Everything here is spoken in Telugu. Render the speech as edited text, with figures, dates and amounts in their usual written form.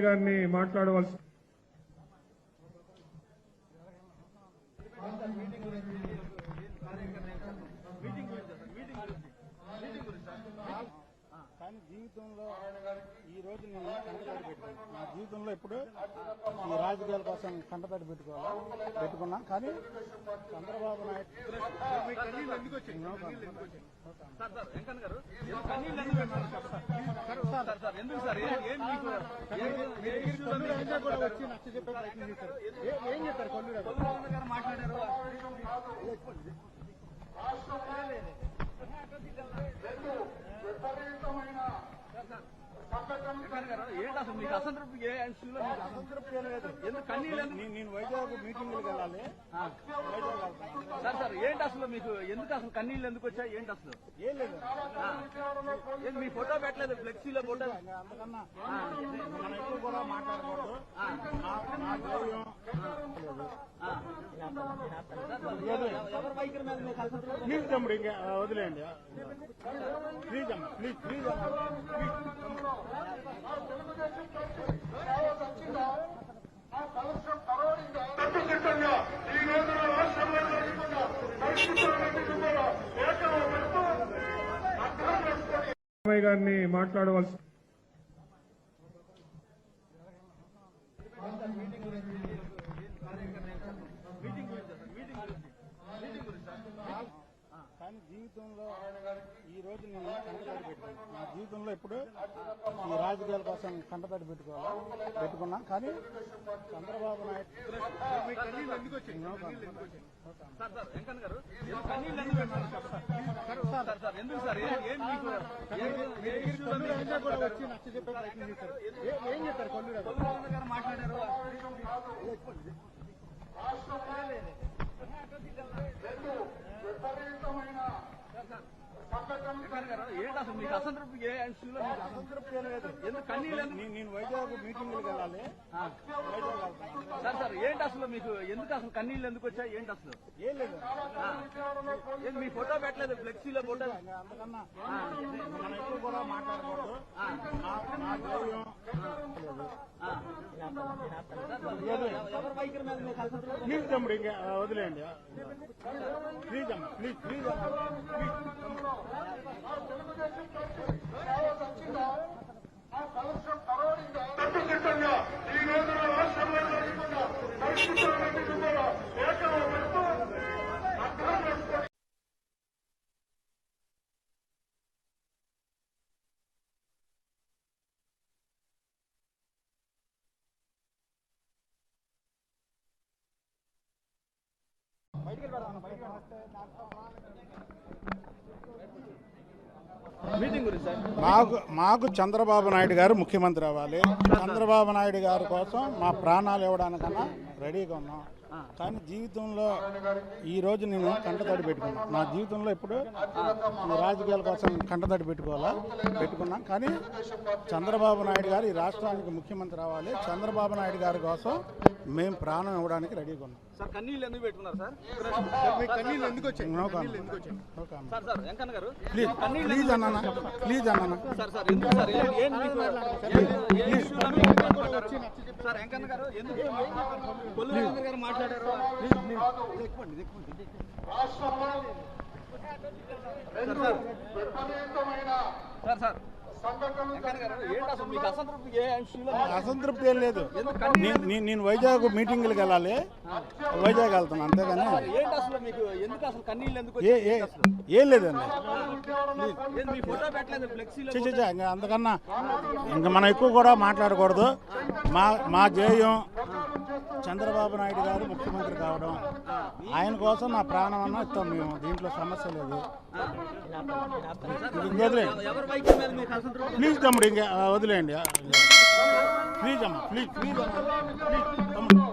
గారిని మాట్లాడవలసి కానీ జీవితంలో ఈ రోజు నేను కంటతడి పెట్టుకున్నాను. నా జీవితంలో ఇప్పుడు ఈ రాజకీయాల కోసం కంటతడి పెట్టుకున్నా. కానీ చంద్రబాబు నాయుడు కూడా వచ్చి నచ్చ చెప్పే ప్రయత్నం చేశారు. ఏం చెప్పారు కొల్లు గారు మాట్లాడారు. ఏంటి అసలు మీకు అసంతృప్తి అసంతృప్తి లేదు. నేను వైజాగ్ మీటింగ్లకు వెళ్ళాలి. సార్ ఏంటి అసలు మీకు ఎందుకు అసలు కన్నీళ్ళు ఎందుకు వచ్చాయి? ఏంటి అసలు ఏం లేదు. మీ ఫోటో పెట్టలేదు ఫ్లెక్సీలో ఫోటో. అందుకన్నా మనం ఎక్కువ కూడా మాట్లాడకూడదు. ఎవరి వైఖరి మీద మీకు అసంతృప్తి? ప్లీజ్ తమ్ముడు ఇంకా వదిలేయండి. ప్లీజ్ అమ్మా, ప్లీజ్ ప్లీజ్ అమ్మా. గారిని మాట్లాడవలసి కానీ జీవితంలో ఈ రోజు నేను కంటతడి పెట్టుకున్నాను. నా జీవితంలో ఇప్పుడు ఈ రాజకీయాల కోసం కంటతడి పెట్టుకున్నా. కానీ చంద్రబాబు నాయుడు కూడా వచ్చి నచ్చ చెప్పే ప్రయత్నం చేశారు. ఏం చెప్పారు కొల్లు గారు మాట్లాడారు. ఏంటి అసలు మీకు అసంతృప్తి? అసంతృప్తి లేదు. నేను వైజాగ్ మీటింగ్లకు వెళ్ళాలి. సార్ ఏంటి అసలు మీకు ఎందుకు అసలు కన్నీళ్ళు ఎందుకు వచ్చాయి? ఏంటి అసలు ఏం లేదు. మీ ఫోటో పెట్టలేదు ఫ్లెక్సీలో ఫోటో. అందుకన్నా మనం ఎక్కువ కూడా మాట్లాడకూడదు. ఎవరి వైఖరి మీద మీకు అసంతృప్తి? ప్లీజ్ తమ్ముడు ఇంకా వదిలేయండి. ప్లీజ్ అమ్మా, ప్లీజ్ ప్లీజ్ అమ్మా. మీటింగ్ గురించి మాకు చంద్రబాబు నాయుడు గారు ముఖ్యమంత్రి అవ్వాలి. చంద్రబాబు నాయుడు గారి కోసం మా ప్రాణాలు ఇవ్వడానికన్నా రెడీగా ఉన్నాం. కానీ జీవితంలో ఈ రోజు నేను కంటతడి పెట్టుకున్నాను. నా జీవితంలో ఇప్పుడు ఈ రాజకీయాల కోసం కంటతడి పెట్టుకున్నా. కానీ చంద్రబాబు నాయుడు గారు ఈ రాష్ట్రానికి ముఖ్యమంత్రి అవ్వాలి. చంద్రబాబు నాయుడు గారి కోసం మేము ప్రాణం ఇవ్వడానికి రెడీగా ఉన్నాం. సార్ కన్నీళ్ళు ఎందుకు పెట్టుకున్నారు సార్? కన్నీళ్ళు ఎందుకు వచ్చాయి? ప్లీజ్ ప్లీజ్ అన్నా, ప్లీజ్ అన్నా. సార్ ఎందుకు సార్? సార్ వెంకన్న గారు ఎందుకు కొల్లు గారు మాట్లాడారు? సార్ అసంతృప్తి ఏం లేదు. నేను వైజాగ్ మీటింగ్లకు వెళ్ళాలి. వైజాగ్ వెళ్తాను అంతేగాని ఏం లేదండి. అందుకన్నా ఇంకా మనం ఎక్కువ కూడా మాట్లాడకూడదు. మా ధ్యేయం చంద్రబాబు నాయుడు గారు ముఖ్యమంత్రి కావడం. ఆయన కోసం నా ప్రాణం అన్నా ఇస్తాం మేము. దీంట్లో సమస్య లేదు. ప్లీజ్ తమ్ముడు ఇంకా వదిలేయండి. ప్లీజ్ అమ్మా, ప్లీజ్ ప్లీజ్ అమ్మా, ప్లీజ్ తమ్ముడు.